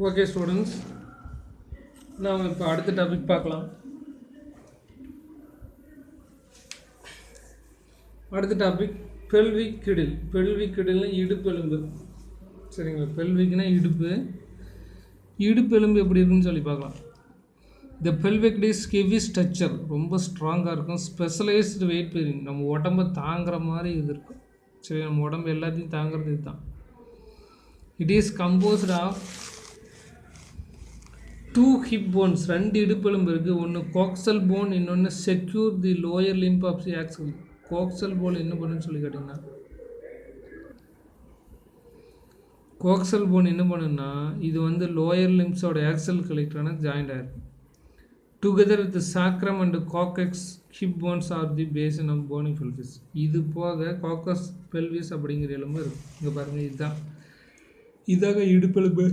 Okay students, நாம் இப்போ அடுத்த டாபிக் பார்க்கலாம். அடுத்த டாபிக் பெல்விக் கிடில். பெல்விக் கிடில்னா இடுப்பெலும்பு. சரிங்களா? பெல்விக்னா இடுப்பு. இடுப்பெலும்பு எப்படி இருக்குன்னு சொல்லி பார்க்கலாம். இந்த பெல்விக் டிஸ் ஹெவி ஸ்ட்ரக்சர், ரொம்ப ஸ்ட்ராங்காக இருக்கும். ஸ்பெஷலைஸ்டு வெயிட் பெரிங், நம்ம உடம்பை தாங்குற மாதிரி இது இருக்கும். சரி, நம்ம உடம்பு எல்லாத்தையும் தாங்கிறது இதுதான். It is composed of 2 hip bones. 2 இடுப்பெலும்பு இருக்குது. ஒன்று கோக்சல் போன், இன்னொன்று secure the lower limb of the axial. Coxal bone என்ன பண்ணுன்னு சொல்லி கேட்டிங்கன்னா, கோக்சல் போன் என்ன பண்ணுன்னா, இது வந்து லோயர் லிம்ப்ஸோட ஆக்சல் கலெக்டரான ஜாயிண்ட் ஆகிருக்கும். Together with sacrum and coccyx hip bones are the basin of bony pelvis. இது போக காக்கஸ் பெல்விஸ் அப்படிங்கிற எலும்பு இருக்குது. இங்கே பாருங்கள், இதுதான் இதாக இடுப்பெலும்பு.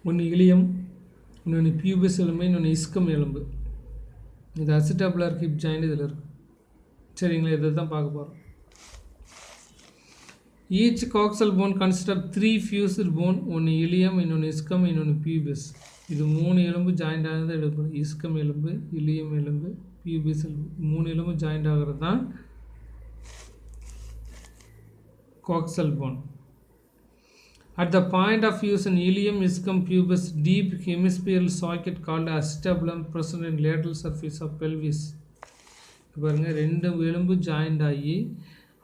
ஒன்று இலியம், இன்னொன்று பியூபஸ் எலும்பு, இன்னொன்று இஸ்கம் எலும்பு. இது அசிட்டாபுலர் ஹிப் ஜாயிண்ட் இதில் இருக்குது. சரிங்களா? இதை தான் பார்க்க போகிறோம். Each coxal bone consist of 3 fused bone. ஒன்று இலியம், இன்னொன்று இஸ்கம், இன்னொன்று பியூபஸ். இது 3 எலும்பு ஜாயிண்ட் ஆகிறது எடுப்பு. இஸ்கம் எலும்பு, இலியம் எலும்பு, பியூபஸ் எலும்பு, 3 எலும்பு ஜாயிண்ட் ஆகிறது தான் coxal phone. At the point of fusion, ilium, ischium, pubis, deep hemispherical socket called acetabulum present in lateral surface of pelvis. பாருங்கள், 2 எலும்பு ஜாயிண்ட் ஆகி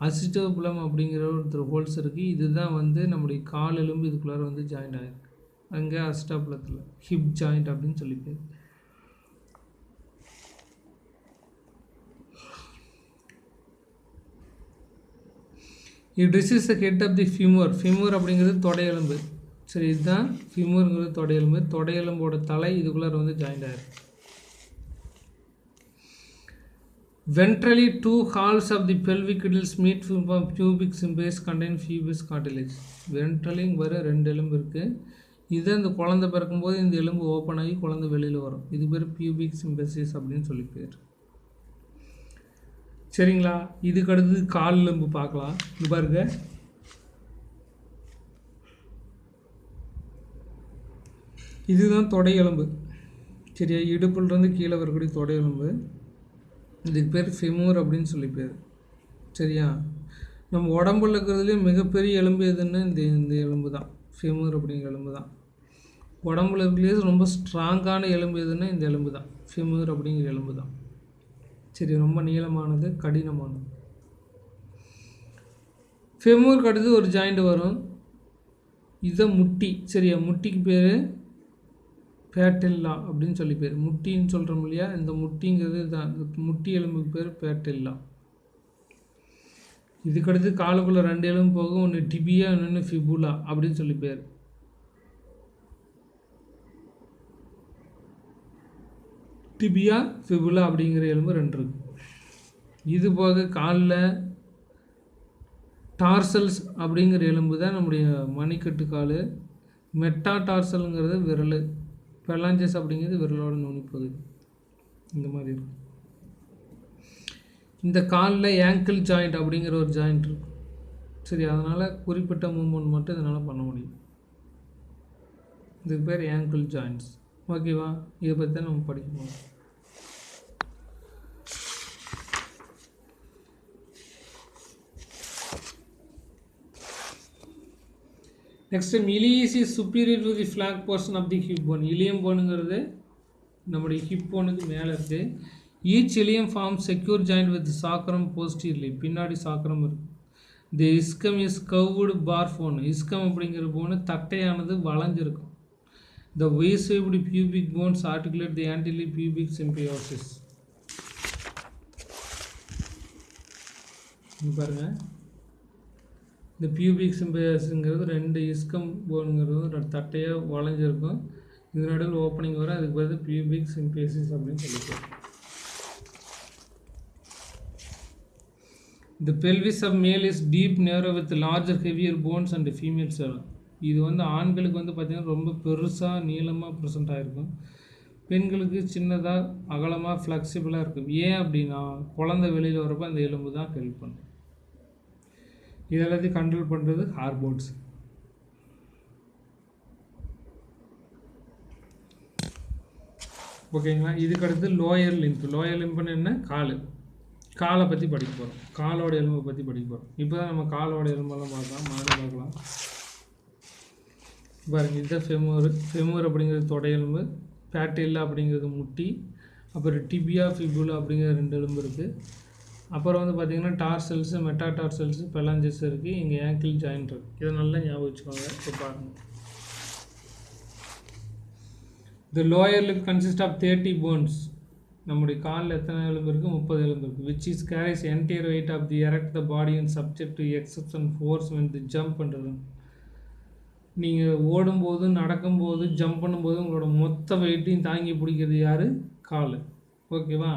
அசிட்டோபுலம் அப்படிங்கிற ஒரு ஹோல்ஸ் இருக்குது. இதுதான் வந்து நம்முடைய கால் எலும்பு இதுக்குள்ளார வந்து ஜாயிண்ட் ஆகிருக்கு. அங்கே அசிட்டோபுலத்தில் ஹிப் ஜாயிண்ட் அப்படின்னு சொல்லி பேர். This is the head of the femur. femur அப்படிங்கிறது தொடை எலும்பு. சரி, இதுதான் ஃபியூமருங்கிறது தொடை எலும்பு. தொடை எலும்போட தலை இதுக்குள்ளார வந்து ஜாயிண்ட் ஆகிருக்கு. Ventrally 2 halves of the pelvic girdles meet from pubic symphysis contain pubis cartilage. ventrally வர 2 எலும்பு இருக்குது. இது அந்த குழந்தை பிறக்கும்போது இந்த எலும்பு ஓப்பன் ஆகி குழந்தை வெளியில் வரும். இது பேர் பியூபிக் சிம்பசிஸ் அப்படின்னு சொல்லி பேர். சரிங்களா? இதுக்கு அடுத்து கால் எலும்பு பார்க்கலாம். இது பாருங்க, இதுதான் தொடை எலும்பு. சரியா? இடுப்புலேருந்து கீழே வரக்கூடிய தொடை எலும்பு. இதுக்கு பேர் ஃபெமூர் அப்படின்னு சொல்லி பேர். சரியா? நம்ம உடம்புல இருக்கிறதுலேயும் மிகப்பெரிய எலும்பு எதுன்னு இந்த எலும்பு தான். ஃபெமூர் அப்படிங்கிற எலும்பு தான். உடம்புல இருக்கிறதுலேயே ரொம்ப ஸ்ட்ராங்கான எலும்பு எதுன்னு இந்த எலும்பு தான். ஃபெமூர் அப்படிங்கிற எலும்பு தான். சரி, ரொம்ப நீளமானது, கடினமானது. ஃபெமூருக்கு அடுத்து ஒரு ஜாயிண்ட் வரும். இதை முட்டி. சரியா? முட்டிக்கு பேர் பேட்டெல்லா அப்படின்னு சொல்லி பேர். முட்டின்னு சொல்கிறோம் இல்லையா? இந்த முட்டிங்கிறது தான். முட்டி எலும்புக்கு பேர் பேட்டெல்லா. இதுக்கடுத்து காலுக்குள்ளே 2 எலும்பு போகும். ஒன்று டிபியா, இன்னொன்று ஃபிபுலா அப்படின்னு சொல்லி பேர். டிபியா, ஃபிபுலா அப்படிங்கிற எலும்பு 2 இருக்குது. இது போக காலில் டார்சல்ஸ் அப்படிங்கிற எலும்பு தான் நம்முடைய மணிக்கட்டு கால். மெட்டா டார்சலுங்கிறது விரல். பெலாஞ்சஸ் அப்படிங்கிறது விரலோட நுனிப்பகுதி. இந்த மாதிரி இருக்கும். இந்த காலில் ஆங்கிள் ஜாயிண்ட் அப்படிங்கிற ஒரு ஜாயிண்ட் இருக்கும். சரி, அதனால் குறிப்பிட்ட மூவ்மெண்ட் மட்டும் இதனால் பண்ண முடியும். இதுக்கு பேர் ஆங்கிள் ஜாயிண்ட்ஸ். ஓகேவா? இதை பற்றி தான் நம்ம படிக்கணும். Next, ilium is superior to the flag portion of the hip bone. Ilium போனுங்கிறது நம்முடைய ஹிப் போனுக்கு மேலே இருக்குது. Each ilium form secure joint with sacrum posteriorly. பின்னாடி சாக்கரம் இருக்குது. The ischium is curved bar bone. Ischium அப்படிங்கிற போனு தட்டையானது வளைஞ்சிருக்கும். The V-shaped pubic bones articulate the anterior pubic symbiosis. பாருங்க, இந்த பியூபிக் சிம்பயாசிஸ்ங்கிறது 2 இஸ்கம் போனுங்கிறது தட்டையாக வளைஞ்சிருக்கும். இது நடுவில் ஓப்பனிங் வரும். அதுக்கு பதில் பியூபிக் சிம்பயாசிஸ் அப்படின்னு சொல்லிட்டு. The pelvis of male is deep narrow with larger heavier bones and female cell. இது வந்து ஆண்களுக்கு வந்து பார்த்திங்கன்னா ரொம்ப பெருசாக நீளமாக ப்ரெசென்ட் ஆகிருக்கும். பெண்களுக்கு சின்னதாக அகலமாக ஃப்ளெக்சிபிளாக இருக்கும். ஏன் அப்படின்னா குழந்தை வெளியில் வரப்போ அந்த எலும்பு தான் ஹெல்ப் பண்ணும். இது எல்லாத்தையும் கண்ட்ரோல் பண்ணுறது ஹார்மோன்ஸ். ஓகேங்களா. இதுக்கடுத்து லோயர் லிம்புன்னு என்ன, காலை பற்றி படிக்க போகிறோம். காலோட எலும்பை பற்றி படிக்க போகிறோம். இப்போ தான் நம்ம காலோட எலும்பெல்லாம் பார்க்கலாம். பாருங்கள், இதுதான் ஃபெமூர் அப்படிங்கிறது தொடை எலும்பு, பேட்டில்லா அப்படிங்கிறது முட்டி, அப்புறம் டிபியா ஃபிபுலா அப்படிங்கிற 2 எலும்பு இருக்குது. அப்புறம் வந்து பார்த்திங்கன்னா டார்சல்ஸு, மெட்டாடார்சல்ஸு, பெலாஞ்சஸ் இருக்குது. இங்கே ஆங்கிள் ஜாயிண்ட் இருக்குது. இதை நல்லா ஞாபகம் வச்சுக்கோங்க. இப்போ பாருங்கள், the lower lip consists of 30 bones. நம்முடைய காலில் எத்தனை எலும்பு இருக்குது? 30 எலும்பு இருக்குது. which is carries entire weight of the erect the body and subject to exception force when the jump பண்ணுறது. நீங்கள் ஓடும்போது, நடக்கும்போது, ஜம்ப் பண்ணும்போது உங்களோட மொத்த வெயிட்டையும் தாங்கி பிடிக்கிறது யார்? கால். ஓகேவா.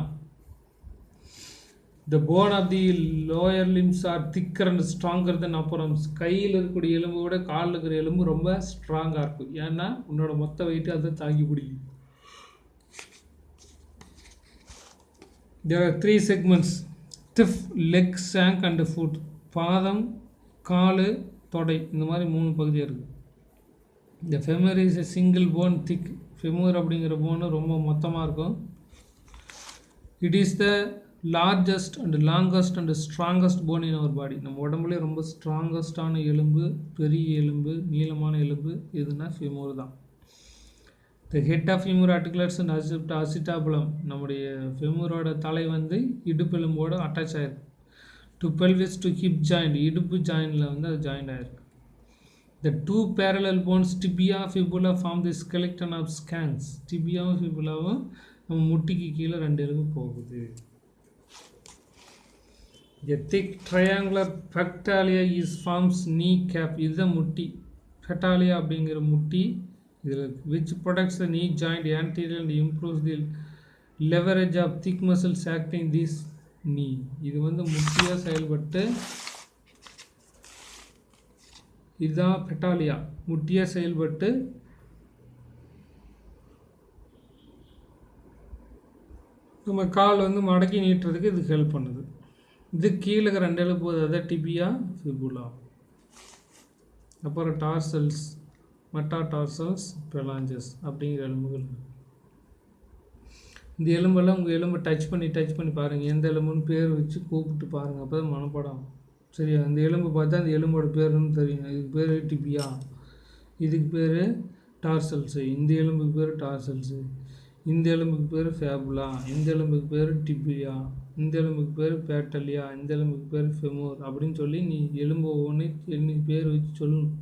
The bone of the lower limbs are thicker and stronger than upper arms. கையில் இருக்கக்கூடிய எலும்பு விட காலில் இருக்கிற எலும்பு ரொம்ப ஸ்ட்ராங்காக இருக்கும். ஏன்னா உன்னோட மொத்த வெயிட்டு அதை தாங்கி பிடிக்கும். There are 3 segments: stiff, leg, shank and foot. பாதம், கால், தொடை, இந்த மாதிரி 3 பகுதியாக இருக்குது. The femur is a single bone thick. femur அப்படிங்கிற போனு ரொம்ப மொத்தமாக இருக்கும். It is the largest and longest and strongest bone in our body. நம்ம உடம்புலே ரொம்ப ஸ்ட்ராங்கஸ்டான எலும்பு, பெரிய எலும்பு, நீளமான எலும்பு எதுனா ஃபெமூர் தான். The head of femur articulates and acetabulum. நம்முடைய ஃபெமூரோட தலை வந்து இடுப்பு எலும்போட அட்டாச் ஆயிருக்கு. To pelvis to hip joint, இடுப்பு ஜாயிண்டில் வந்து அது ஜாயிண்ட் ஆயிருக்கு. The 2 parallel bones tibia fibula form the skeleton of skanks. டிபியாவும் ஃபிபுலாவும் நம்ம முட்டிக்கு கீழே 2 எலும்பு போகுது. A thick triangular pectalia is forms kneecap. இதுதான் முட்டி. பெட்டாலியா அப்படிங்கிற முட்டி இதில் which protects the knee joint anterior and improves the leverage of thick muscles acting this knee. இது வந்து முட்டியாக செயல்பட்டு, இதுதான் பெட்டாலியா, முட்டியாக செயல்பட்டு நம்ம கால் வந்து மடக்கி நீட்டுறதுக்கு இது ஹெல்ப் பண்ணுது. இது கீழே 2 எலும்பு போகுது, அதான் டிபியா ஃபிபுலா. அப்புறம் டார்சல்ஸ், மெட்டாடார்சல்ஸ், பெலாஞ்சஸ் அப்படிங்கிற எலும்புகள். இந்த எலும்பெல்லாம் உங்கள் எலும்பை டச் பண்ணி பாருங்கள். எந்த எலும்புன்னு பேர் வச்சு கூப்பிட்டு பாருங்கள். அப்போ தான் மனப்படம். சரியா. அந்த எலும்பு பார்த்தா அந்த எலும்போட பேருன்னு தெரியும். இதுக்கு பேர் டிபியா, இதுக்கு பேர் டார்சல்ஸு, இந்த எலும்புக்கு பேர் டார்சல்ஸு, இந்த எலும்புக்கு பேர் ஃபேபுலா, இந்த எலும்புக்கு பேர் டிபியா, இந்த எலும்புக்கு பேர் பேட்டலியா, இந்த எலும்புக்கு பேர் ஃபெமூர் அப்படின்னு சொல்லி நீ எலும்பு ஒவ்வொன்று எலும்புக்கு பேர் வச்சு சொல்லணும்.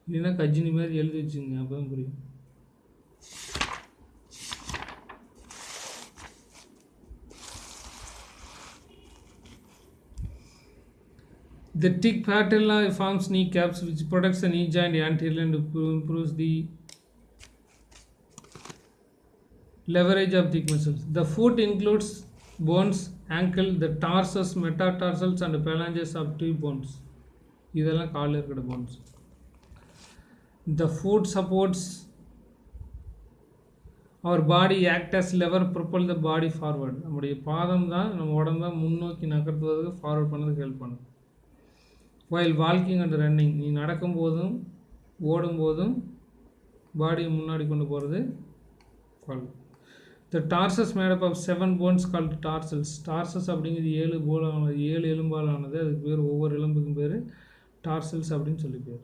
இல்லைன்னா கஜினி மாதிரி எழுதி வச்சுங்க, அப்போ தான் புரியும். The thick patella forms kneecaps which protects the knee joint anteriorly and improves the leverage of thick muscles. The foot includes bones, ankle, the tarsus, metatarsals and phalanges of 2 bones. இதெல்லாம் காலில் இருக்கிற bones. The foot supports our body, act as lever, propel the body forward. நம்முடைய பாதம் தான் நம்ம உடம்பை முன்னோக்கி நகர்த்துவதற்கு, forward பண்ணதுக்கு ஹெல்ப் பண்ணுது. While walking and running, நீ நடக்கும்போதும் ஓடும்போதும் பாடியை முன்னாடி கொண்டு போகிறது கால். The tarsus made up of 7 bones called tarsals. Tarsus அப்படிங்கிறது 7 எலும்பால் ஆனது. அதுக்கு பேர், ஒவ்வொரு எலும்புக்கும் பேர் டார்சல்ஸ் அப்படின்னு சொல்லி பேர்.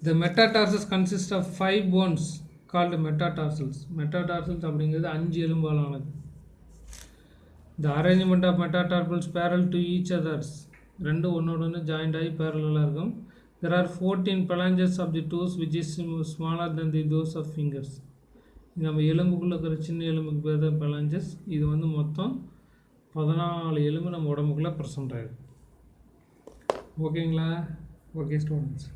The metatarsus consists of 5 bones called metatarsals. Metatarsals அப்படிங்கிறது 5 எலும்பால் ஆனது. The arrangement of metatarsals parallel to each others. ரெண்டு ஒன்னோட ஒன்று ஜாயிண்ட் ஆகி பேரலாக இருக்கும். There are 14 phalanges of the toes which is smaller than those of fingers. நம்ம எலும்புக்குள்ளே இருக்கிற சின்ன எலும்புக்கு பேர் தான் phalanges. இது வந்து மொத்தம் 14 எலும்பு நம்ம உடம்புக்குள்ளே ப்ரெசென்ட் ஆகிருக்கு. ஓகேங்களா? Okay students.